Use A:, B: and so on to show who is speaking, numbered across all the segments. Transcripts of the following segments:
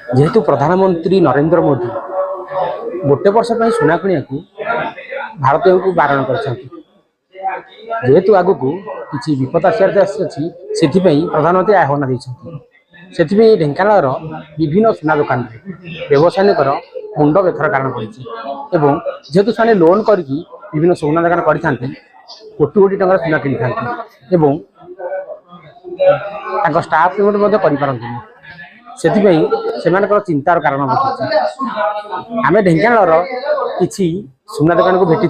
A: जेहेतु प्रधानमंत्री नरेंद्र मोदी गोटे वर्ष सुना किणा भारतीय को बारण कर जेहेतु आग को किसी विपद आसी प्रधानमंत्री आह्वान देते ढेंकानाल विभिन्न सुना दुकान व्यवसायी मुंड व्यथार कारण पड़ी जेहेतु से लोन करके विभिन्न सुना दुकान कर कोटी कोटी टकर सुना किनी था स्टाफ पेमेंट करपारती से चिंतार कारण आम ढेंकानाल किसी सुना दुकान को भेटी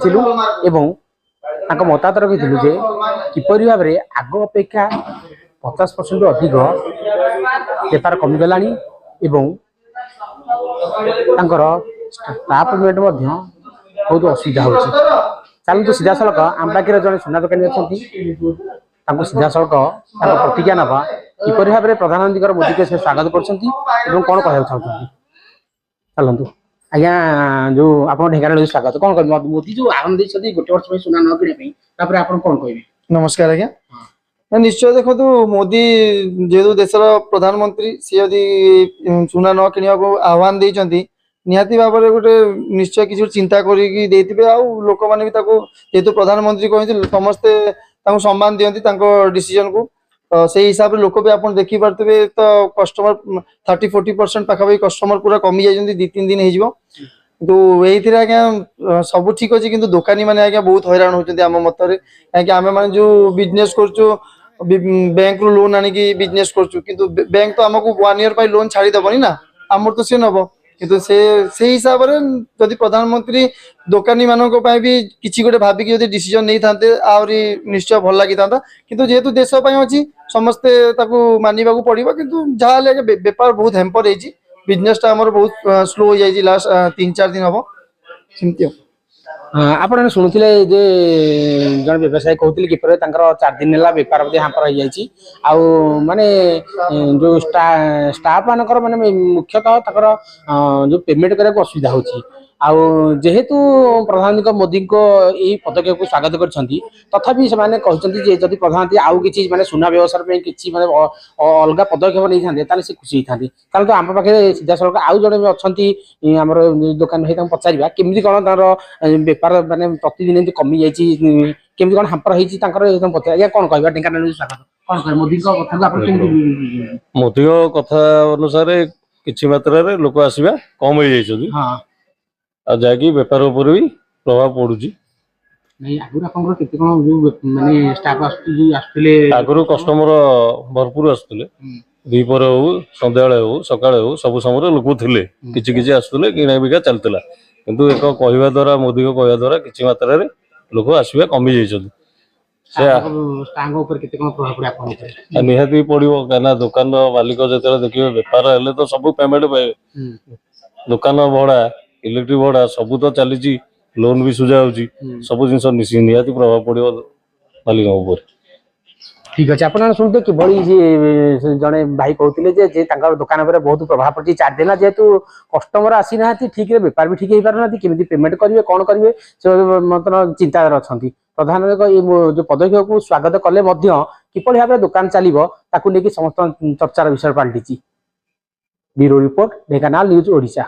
A: मतामत रखी जे किपर भाव में आग अपेक्षा 50% अधिक बेपार कमिगला स्टाफ पेमेंट बहुत असुविधा हो चलते सीधा सड़क आम पाखे जड़े सुना दुकानी अच्छा सीधा सड़क प्रतिज्ञा नवा किपर भाव में प्रधानमंत्री मोदी के स्वागत कर कौन कह चलतु आज्ञा जो आप ढेंकानाल स्वागत कौन कह मोदी जो आह्वान देते गोटे वर्ष सुना न किना आप कौन कह
B: नमस्कार आज्ञा निश्चय देखो मोदी जेहेतु देशर प्रधानमंत्री सी यदि सुना न किणा आह्वान देती निहाती भाव में गोटे निश्चय किसी चिंता करें लोक मैंने जेहेतु प्रधानमंत्री कहते समस्ते सम्मान दिखती डिसीजन को से हिसाब से लोक भी आप देखी पारे तो कस्टमर 30-40% पाखापाखि कस्टमर पूरा कमी जाइए 2-3 दिन हो ये आज्ञा सब ठीक अच्छे कि दुकानी मैंने आज्ञा बहुत हैरान होती आम मत आम मैंने जो बिजनेस कर बैंक रु लोन आनिकी बिजनेस करूँ बैंक तो आमको 1 ईयर लोन छाड़ीदेवनी ना आमर तो सी नब किंतु से हिसाब से जदि प्रधानमंत्री दुकानी मानक भी किसी गोटे भाविक जब डिसीजन नहीं था आहरी निश्चय भल लगी था किंतु जेहेतु देश अच्छी समस्ते मानवा पड़ो किंतु जहाँ बेपार बहुत हेम्पर होती बिजनेस बहुत स्लो हो जाए लास्ट 3-4 दिन हम सेमती
A: आप शुणुले जन व्यवसायी कहते कि 4 दिन है बेपार हापर हो माने जो स्टाफ मानकर माने मुख्यतः जो पेमेंट करने असुविधा होची जेहेतु प्रधानमंत्री मोदी को यही पदक्षेप को स्वागत करी से जदि प्रधानमंत्री आउ कि माने सुना व्यवसाय किसी माने अलग पदक्षेप नहीं था से खुशी होती तो आम पाखे सीधा सड़क आउ जड़े अच्छा आमर दुकान भाई पचारा केमी कौन तार बेपार माने प्रतिदिन कमी जामी कौन हापर होती कौन कह ढेंकानाल स्वागत कौन कह मोदी
C: मोदी कथा अनुसार किसी मात्रा लोक आसवा कम हो जाइए जाकि बेपार उपर भी प्रभाव पड़ू आगु कस्टमर भरपूर आसुले दीपर हो सन्ध्या हो सका हो सब समय लोक थे किसी आसुले किना बिका चलता किंतु एक कहवा द्वारा मोदी को कहवा द्वारा किसी मात्रा लोक आसवा कमी जाइए निहाती पड़ो क्या दुकान मालिक जो देखिए बेपार हेल्ले तो सब पेमेंट पाए दुकान भड़ा इलेक्ट्रिक भड़ा सब तो चली लोन भी सुझा हो सब जिन निहाती प्रभाव पड़ो मालिक
A: ठीक अच्छे आप शुणते कि जड़े भाई कहते दुकान पर बहुत प्रभाव पड़ी 4 दिन जेहेतु कस्टमर आसी ना ठीक है बेपार भी ठीक हो पार ना केमी पेमेंट करेंगे कौन करेंगे से मतलब चिंतार अच्छा प्रधानमंत्री जो पदक्षेप को स्वागत कले किपर भाव में दुकान चलो ताकि समस्त चर्चार विषय पलटि bureau report Dhenkanal news Odisha.